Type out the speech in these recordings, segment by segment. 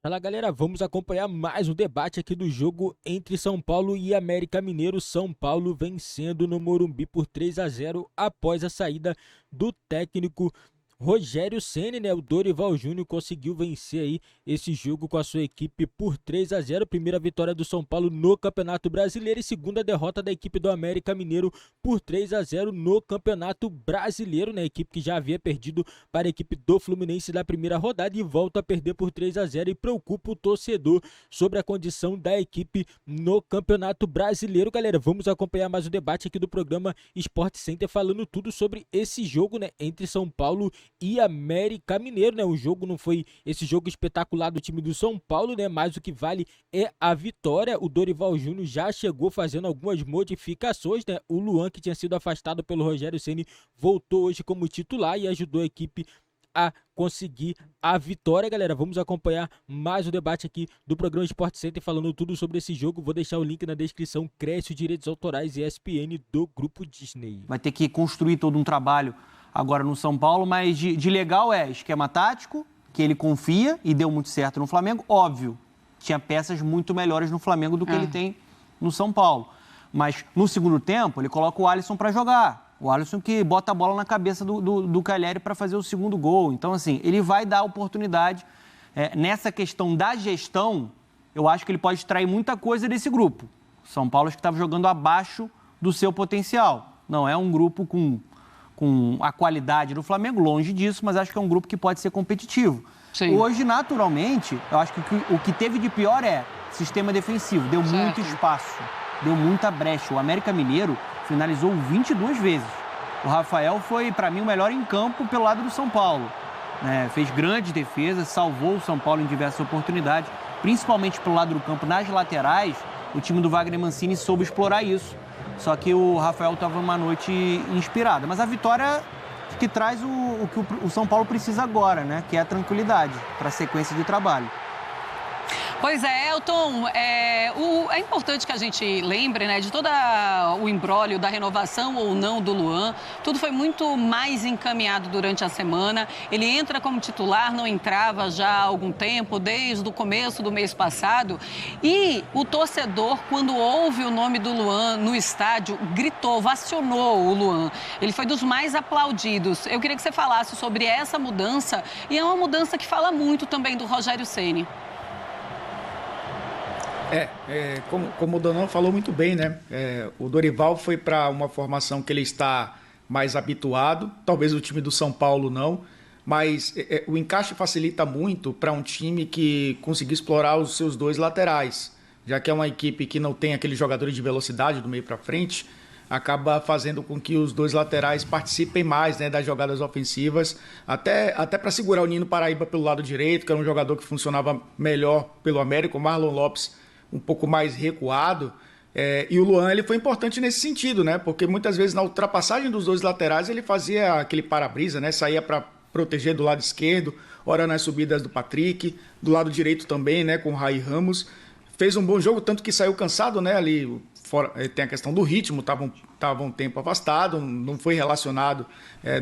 Fala galera, vamos acompanhar mais um debate aqui do jogo entre São Paulo e América Mineiro. São Paulo vencendo no Morumbi por 3-0 após a saída do técnico Rogério Ceni, né? O Dorival Júnior conseguiu vencer aí esse jogo com a sua equipe por 3-0. Primeira vitória do São Paulo no Campeonato Brasileiro e segunda derrota da equipe do América Mineiro por 3-0 no Campeonato Brasileiro, né? A equipe que já havia perdido para a equipe do Fluminense da primeira rodada e volta a perder por 3-0 e preocupa o torcedor sobre a condição da equipe no Campeonato Brasileiro. Galera, vamos acompanhar mais o debate aqui do programa Sport Center falando tudo sobre esse jogo, né, entre São Paulo e América Mineiro, né? O jogo não foi esse jogo espetacular do time do São Paulo, né? Mas o que vale é a vitória. O Dorival Júnior já chegou fazendo algumas modificações, né? O Luan, que tinha sido afastado pelo Rogério Ceni, voltou hoje como titular e ajudou a equipe a conseguir a vitória, galera. Vamos acompanhar mais o debate aqui do programa Sport Center falando tudo sobre esse jogo. Vou deixar o link na descrição. Cresce Direitos Autorais e ESPN do Grupo Disney. Vai ter que construir todo um trabalho agora no São Paulo, mas de legal é esquema tático, que ele confia e deu muito certo no Flamengo. Óbvio, tinha peças muito melhores no Flamengo do que ele tem no São Paulo. Mas no segundo tempo, ele coloca o Alisson para jogar. O Alisson que bota a bola na cabeça do Calleri para fazer o segundo gol. Então, assim, ele vai dar oportunidade. Nessa questão da gestão, eu acho que ele pode extrair muita coisa desse grupo. São Paulo acho que estava jogando abaixo do seu potencial. Não é um grupo com a qualidade do Flamengo, longe disso, mas acho que é um grupo que pode ser competitivo. Sim. Hoje, naturalmente, eu acho que o que teve de pior é sistema defensivo. Deu muito espaço, deu muita brecha. O América Mineiro finalizou 22 vezes. O Rafael foi, para mim, o melhor em campo pelo lado do São Paulo. Fez grandes defesas, salvou o São Paulo em diversas oportunidades, principalmente pelo lado do campo, nas laterais. O time do Wagner Mancini soube explorar isso. Só que o Rafael estava uma noite inspirada. Mas a vitória que traz o que o São Paulo precisa agora, né? Que é a tranquilidade para a sequência de trabalho. Pois é, Elton, é importante que a gente lembre, né, de todo o imbróglio da renovação ou não do Luan. Tudo foi muito mais encaminhado durante a semana. Ele entra como titular, não entrava já há algum tempo, desde o começo do mês passado. E o torcedor, quando ouve o nome do Luan no estádio, gritou, ovacionou o Luan. Ele foi dos mais aplaudidos. Eu queria que você falasse sobre essa mudança, e é uma mudança que fala muito também do Rogério Ceni. Como o Donão falou muito bem, né? O Dorival foi para uma formação que ele está mais habituado, talvez o time do São Paulo não, mas o encaixe facilita muito para um time que conseguir explorar os seus dois laterais, já que é uma equipe que não tem aqueles jogadores de velocidade do meio para frente, acaba fazendo com que os dois laterais participem mais, né, das jogadas ofensivas, até para segurar o Nino Paraíba pelo lado direito, que era um jogador que funcionava melhor pelo América, o Marlon Lopes um pouco mais recuado, e o Luan ele foi importante nesse sentido, né? Porque muitas vezes na ultrapassagem dos dois laterais ele fazia aquele para-brisa, né? Saía para proteger do lado esquerdo, ora nas subidas do Patrick, do lado direito também, né? Com o Rai Ramos. Fez um bom jogo, tanto que saiu cansado, né? Ali fora, tem a questão do ritmo, estava um tempo afastado, não foi relacionado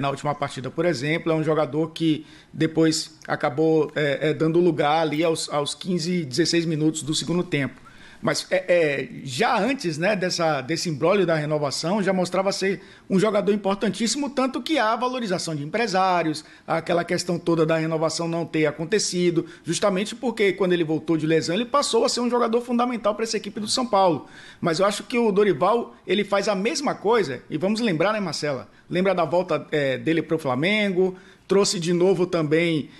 na última partida, por exemplo. É um jogador que depois acabou dando lugar ali aos 15, 16 minutos do segundo tempo. Mas já antes, né, desse imbróglio da renovação, já mostrava ser um jogador importantíssimo, tanto que há valorização de empresários, aquela questão toda da renovação não ter acontecido, justamente porque quando ele voltou de lesão, ele passou a ser um jogador fundamental para essa equipe do São Paulo. Mas eu acho que o Dorival, ele faz a mesma coisa, e vamos lembrar, né, Marcela? Lembra da volta dele para o Flamengo, trouxe de novo também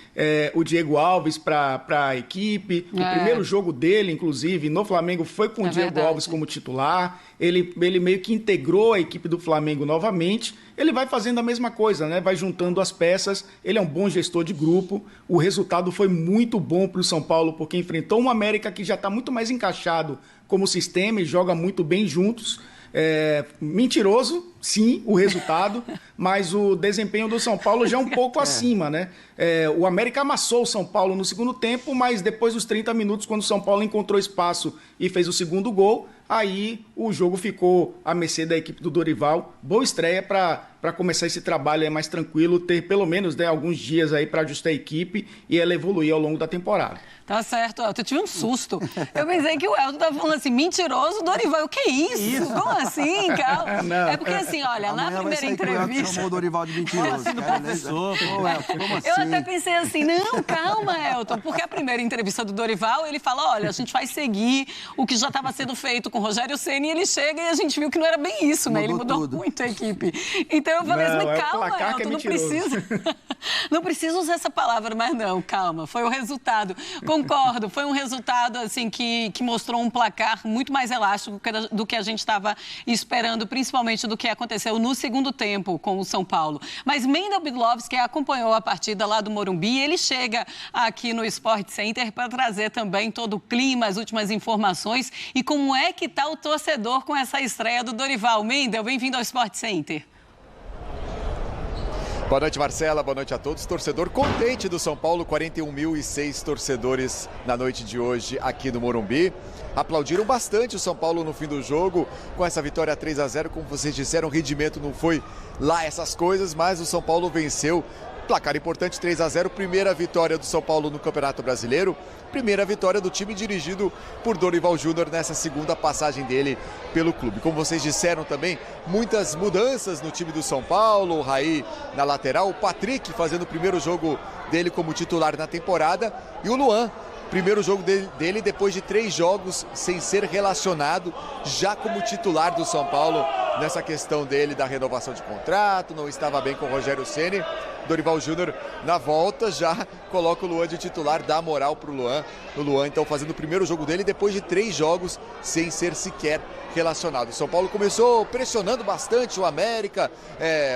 o Diego Alves para a equipe. O primeiro jogo dele, inclusive, no Flamengo, foi com o Diego Alves como titular. Ele meio que integrou a equipe do Flamengo novamente. Ele vai fazendo a mesma coisa, né? Vai juntando as peças. Ele é um bom gestor de grupo. O resultado foi muito bom para o São Paulo, porque enfrentou um América que já está muito mais encaixado como sistema e joga muito bem juntos. Mentiroso, sim, o resultado, mas o desempenho do São Paulo já é um pouco acima, né? O América amassou o São Paulo no segundo tempo, mas depois dos 30 minutos, quando o São Paulo encontrou espaço e fez o segundo gol, aí o jogo ficou à mercê da equipe do Dorival. Boa estreia para começar esse trabalho aí mais tranquilo, ter pelo menos, né, alguns dias aí para ajustar a equipe e ela evoluir ao longo da temporada. Tá certo, Elton. Eu tive um susto. Eu pensei que o Elton estava falando assim, mentiroso, Dorival. O que é isso? Como assim, calma? Não. É porque assim, olha, na primeira entrevista... chamou o Dorival de mentiroso. Como assim? Eu até pensei assim, não, calma, Elton, porque a primeira entrevista do Dorival, ele fala, olha, a gente vai seguir o que já estava sendo feito com o Rogério Ceni, e ele chega e a gente viu que não era bem isso, né? Ele mudou muito a equipe. Então eu falei assim, calma, Elton, não precisa usar essa palavra, mas não, calma, foi o resultado. Concordo, foi um resultado assim que mostrou um placar muito mais elástico do que a gente estava esperando, principalmente do que aconteceu no segundo tempo com o São Paulo. Mas Mendel Bidlovski acompanhou a partida lá do Morumbi, ele chega aqui no Sport Center para trazer também todo o clima, as últimas informações e como é que está o torcedor com essa estreia do Dorival. Mendel, bem-vindo ao Sport Center. Boa noite, Marcela. Boa noite a todos. Torcedor contente do São Paulo, 41.006 torcedores na noite de hoje aqui no Morumbi. Aplaudiram bastante o São Paulo no fim do jogo, com essa vitória 3-0. Como vocês disseram, o rendimento não foi lá essas coisas, mas o São Paulo venceu. Placar importante, 3-0, primeira vitória do São Paulo no Campeonato Brasileiro, primeira vitória do time dirigido por Dorival Júnior nessa segunda passagem dele pelo clube. Como vocês disseram também, muitas mudanças no time do São Paulo, o Raí na lateral, o Patrick fazendo o primeiro jogo dele como titular na temporada e o Luan, primeiro jogo dele depois de 3 jogos sem ser relacionado, já como titular do São Paulo nessa questão dele da renovação de contrato, não estava bem com o Rogério Ceni. Dorival Júnior na volta já coloca o Luan de titular, dá moral para o Luan. O Luan então fazendo o primeiro jogo dele depois de 3 jogos sem ser sequer relacionado. O São Paulo começou pressionando bastante o América,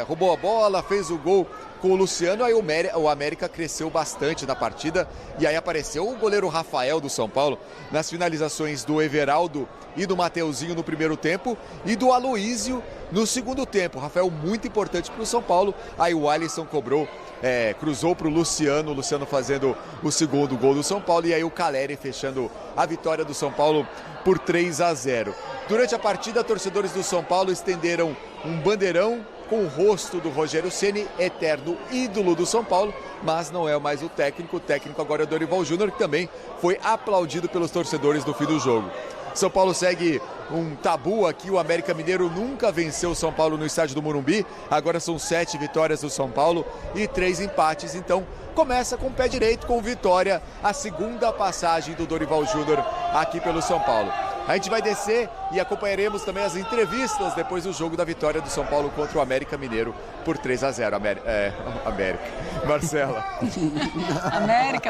roubou a bola, fez o gol com o Luciano, aí o América cresceu bastante na partida e aí apareceu o goleiro Rafael do São Paulo nas finalizações do Everaldo e do Mateuzinho no primeiro tempo e do Aloísio no segundo tempo. Rafael muito importante para o São Paulo, aí o Alisson cobrou, cruzou para o Luciano fazendo o segundo gol do São Paulo e aí o Caleri fechando a vitória do São Paulo por 3-0. Durante a partida, torcedores do São Paulo estenderam um bandeirão com o rosto do Rogério Ceni, eterno ídolo do São Paulo, mas não é mais o técnico agora é o Dorival Júnior, que também foi aplaudido pelos torcedores no fim do jogo. São Paulo segue um tabu aqui, o América Mineiro nunca venceu o São Paulo no estádio do Morumbi, agora são 7 vitórias do São Paulo e 3 empates, então começa com o pé direito, com vitória, a segunda passagem do Dorival Júnior aqui pelo São Paulo. A gente vai descer e acompanharemos também as entrevistas depois do jogo da vitória do São Paulo contra o América Mineiro por 3-0. América.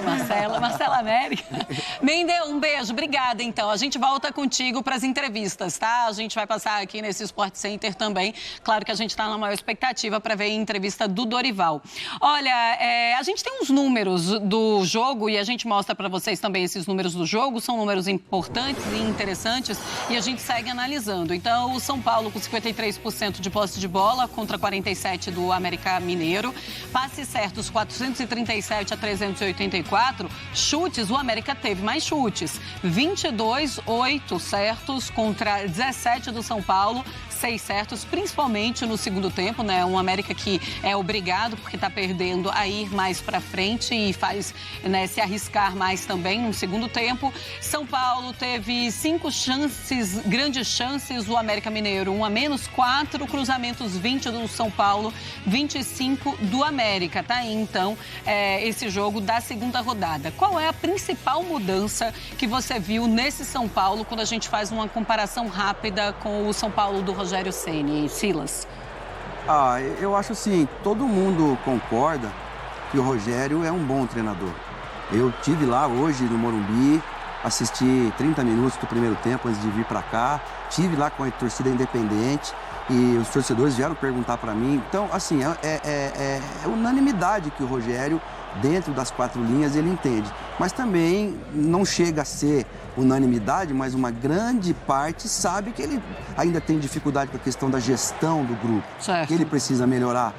Marcela. Marcela América. Mendel, um beijo, obrigada então. A gente volta contigo para as entrevistas, tá? A gente vai passar aqui nesse Sport Center também. Claro que a gente está na maior expectativa para ver a entrevista do Dorival. Olha, a gente tem uns números do jogo e a gente mostra para vocês também esses números do jogo. São números importantes e interessantes e a gente segue analisando. Então, o São Paulo com 53% de posse de bola contra 47% do América Mineiro. Passes certos 437 a 384. Chutes, o América teve mais chutes. 8 certos contra 17 do São Paulo. 6 certos, principalmente no segundo tempo, né? Um América que é obrigado, porque está perdendo, a ir mais para frente e faz, né, se arriscar mais também no segundo tempo. São Paulo teve 5 chances, grandes chances, o América Mineiro 1 a menos, 4 cruzamentos, 20 do São Paulo, 25 do América. Tá aí, então, esse jogo da segunda rodada. Qual é a principal mudança que você viu nesse São Paulo quando a gente faz uma comparação rápida com o São Paulo do Rogério Ceni? Silas? Eu acho assim, todo mundo concorda que o Rogério é um bom treinador. Eu estive lá hoje no Morumbi, assisti 30 minutos do primeiro tempo antes de vir para cá, estive lá com a torcida independente e os torcedores vieram perguntar para mim. Então, assim, é unanimidade que o Rogério, dentro das 4 linhas, ele entende. Mas também não chega a ser unanimidade, mas uma grande parte sabe que ele ainda tem dificuldade com a questão da gestão do grupo, certo, que ele precisa melhorar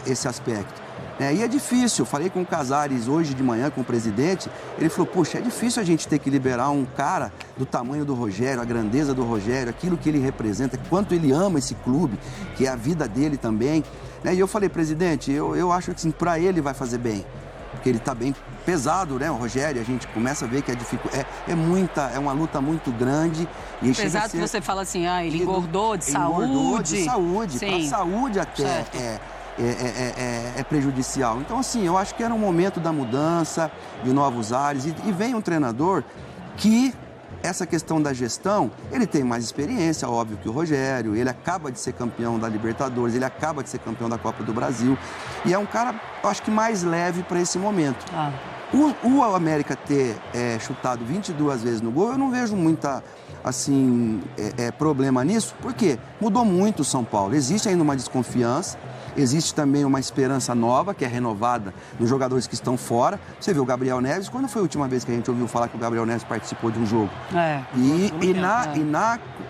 esse aspecto. E é difícil, eu falei com o Casares hoje de manhã, com o presidente, ele falou, poxa, é difícil a gente ter que liberar um cara do tamanho do Rogério, a grandeza do Rogério, aquilo que ele representa, quanto ele ama esse clube, que é a vida dele também. E eu falei, presidente, eu acho que assim, para ele vai fazer bem, porque ele está bem pesado, né, o Rogério, a gente começa a ver que é uma luta muito grande. E pesado que você fala assim, ele engordou de saúde. Engordou de saúde, para a saúde até certo. é prejudicial. Então, assim, eu acho que era um momento da mudança, de novos ares, e vem um treinador que, essa questão da gestão, ele tem mais experiência, óbvio, que o Rogério, ele acaba de ser campeão da Libertadores, ele acaba de ser campeão da Copa do Brasil, e é um cara, eu acho que mais leve para esse momento. O América ter chutado 22 vezes no gol, eu não vejo muita, assim, problema nisso, porque mudou muito o São Paulo, existe ainda uma desconfiança. Existe também uma esperança nova, que é renovada nos jogadores que estão fora. Você vê o Gabriel Neves, quando foi a última vez que a gente ouviu falar que o Gabriel Neves participou de um jogo?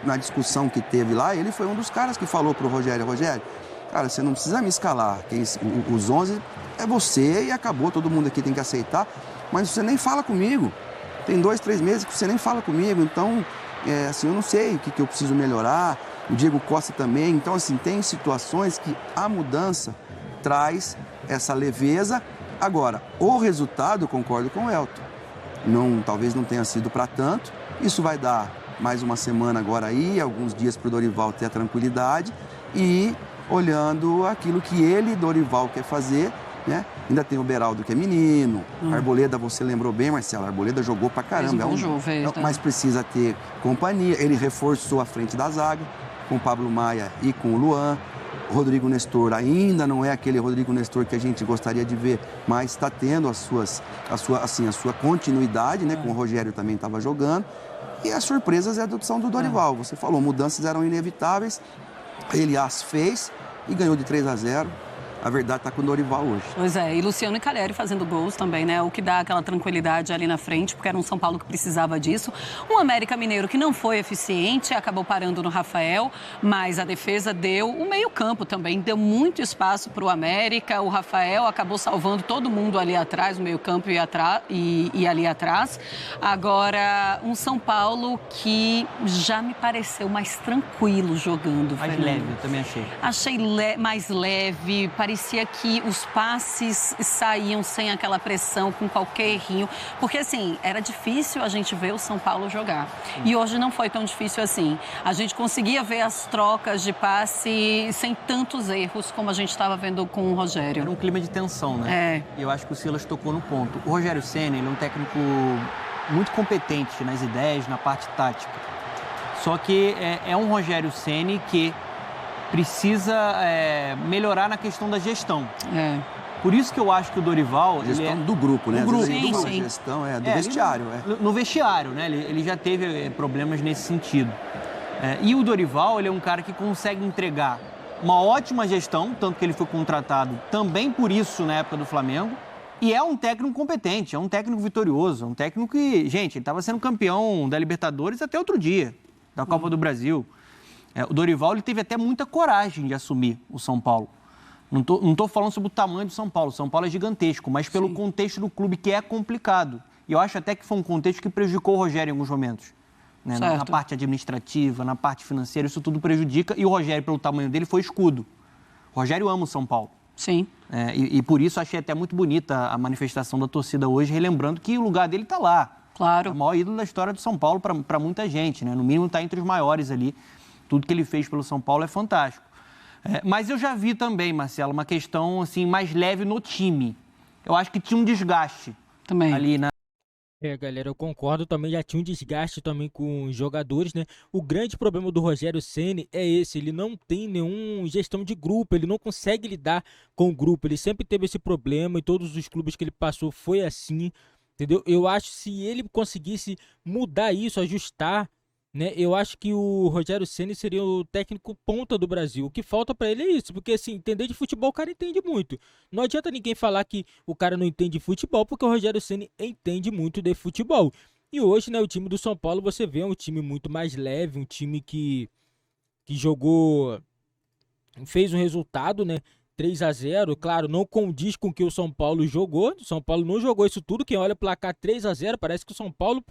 Na discussão que teve lá, ele foi um dos caras que falou pro Rogério, cara, você não precisa me escalar, os 11 é você e acabou, todo mundo aqui tem que aceitar, mas você nem fala comigo. Tem 2, 3 meses que você nem fala comigo, então, assim, eu não sei o que eu preciso melhorar. O Diego Costa também. Então, assim, tem situações que a mudança traz essa leveza. Agora, o resultado, concordo com o Elton, talvez não tenha sido para tanto. Isso vai dar mais uma semana agora aí, alguns dias para o Dorival ter a tranquilidade e olhando aquilo que ele, Dorival, quer fazer, né? Ainda tem o Beraldo, que é menino. Arboleda, você lembrou bem, Marcelo, Arboleda jogou pra caramba. Mas precisa ter companhia. Ele reforçou a frente da zaga, com o Pablo Maia e com o Luan. O Rodrigo Nestor ainda não é aquele Rodrigo Nestor que a gente gostaria de ver, mas está tendo a sua continuidade, né? Com o Rogério também estava jogando. E as surpresas é a adopção do Dorival. Você falou, mudanças eram inevitáveis. Ele as fez e ganhou de 3-0. A verdade está com o Dorival hoje. Pois é, e Luciano e Calleri fazendo gols também, né? O que dá aquela tranquilidade ali na frente, porque era um São Paulo que precisava disso. Um América Mineiro que não foi eficiente, acabou parando no Rafael, mas a defesa deu. O meio-campo também deu muito espaço para o América. O Rafael acabou salvando todo mundo ali atrás, no meio-campo e ali atrás. Agora, um São Paulo que já me pareceu mais tranquilo jogando. Mais leve, eu também achei. Achei mais leve, parecia que os passes saíam sem aquela pressão, com qualquer errinho. Porque, assim, era difícil a gente ver o São Paulo jogar. E hoje não foi tão difícil assim. A gente conseguia ver as trocas de passe sem tantos erros como a gente estava vendo com o Rogério. Era um clima de tensão, né? E eu acho que o Silas tocou no ponto. O Rogério Ceni, ele é um técnico muito competente nas ideias, na parte tática. Só que é um Rogério Ceni que precisa melhorar na questão da gestão. Por isso que eu acho que o Dorival... Gestão do grupo, né? Do grupo. Sim. Gestão do vestiário. No vestiário, né? Ele já teve problemas nesse sentido. E o Dorival, ele é um cara que consegue entregar uma ótima gestão, tanto que ele foi contratado também por isso na época do Flamengo. E é um técnico competente, é um técnico vitorioso, é um técnico que, gente, ele estava sendo campeão da Libertadores até outro dia, da Copa do Brasil. O Dorival, ele teve até muita coragem de assumir o São Paulo. Não tô falando sobre o tamanho do São Paulo. O São Paulo é gigantesco, mas pelo contexto do clube, que é complicado. E eu acho até que foi um contexto que prejudicou o Rogério em alguns momentos. Né? Na parte administrativa, na parte financeira, isso tudo prejudica. E o Rogério, pelo tamanho dele, foi escudo. O Rogério ama o São Paulo. Sim. E por isso achei até muito bonita a manifestação da torcida hoje, relembrando que o lugar dele está lá. Claro. É o maior ídolo da história do São Paulo para muita gente, né? No mínimo está entre os maiores ali. Tudo que ele fez pelo São Paulo é fantástico. Mas eu já vi também, Marcelo, uma questão assim, mais leve no time. Eu acho que tinha um desgaste também ali na... Galera, eu concordo também, já tinha um desgaste também com os jogadores, né? O grande problema do Rogério Ceni é esse, ele não tem nenhuma gestão de grupo, ele não consegue lidar com o grupo, ele sempre teve esse problema e todos os clubes que ele passou foi assim, entendeu? Eu acho que se ele conseguisse mudar isso, ajustar, né? Eu acho que o Rogério Ceni seria o técnico ponta do Brasil. O que falta pra ele é isso, porque assim, entender de futebol o cara entende muito. Não adianta ninguém falar que o cara não entende de futebol, porque o Rogério Ceni entende muito de futebol. E hoje, né, o time do São Paulo, você vê um time muito mais leve, um time que jogou, fez um resultado, né? 3-0, claro, não condiz com o que o São Paulo jogou. O São Paulo não jogou isso tudo. Quem olha o placar 3-0, parece que o São Paulo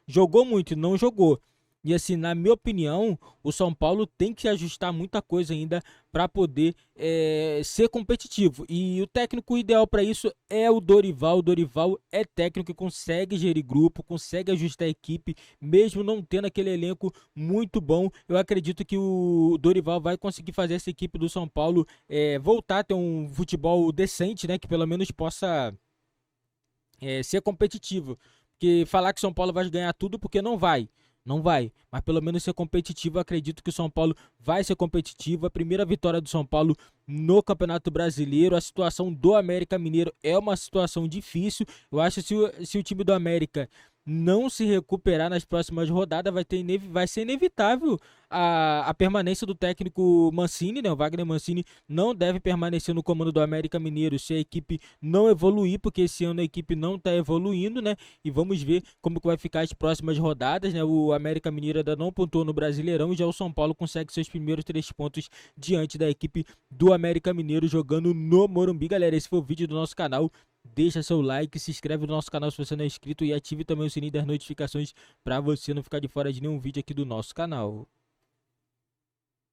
jogou muito e não jogou. E assim, na minha opinião, o São Paulo tem que ajustar muita coisa ainda para poder ser competitivo. E o técnico ideal para isso é o Dorival. O Dorival é técnico que consegue gerir grupo, consegue ajustar a equipe, mesmo não tendo aquele elenco muito bom. Eu acredito que o Dorival vai conseguir fazer essa equipe do São Paulo voltar a ter um futebol decente, né? Que pelo menos possa ser competitivo. Porque falar que o São Paulo vai ganhar tudo, porque não vai. Não vai, mas pelo menos ser competitivo. Eu acredito que o São Paulo vai ser competitivo. A primeira vitória do São Paulo no Campeonato Brasileiro. A situação do América Mineiro é uma situação difícil. Eu acho que se o time do América não se recuperar nas próximas rodadas, vai ser inevitável a permanência do técnico Mancini, né? O Wagner Mancini não deve permanecer no comando do América Mineiro se a equipe não evoluir, porque esse ano a equipe não está evoluindo, né? E vamos ver como que vai ficar as próximas rodadas, né? O América Mineiro ainda não pontuou no Brasileirão, e já o São Paulo consegue seus primeiros 3 pontos diante da equipe do América Mineiro jogando no Morumbi. Galera, esse foi o vídeo do nosso canal. Deixa seu like, se inscreve no nosso canal se você não é inscrito e ative também o sininho das notificações para você não ficar de fora de nenhum vídeo aqui do nosso canal.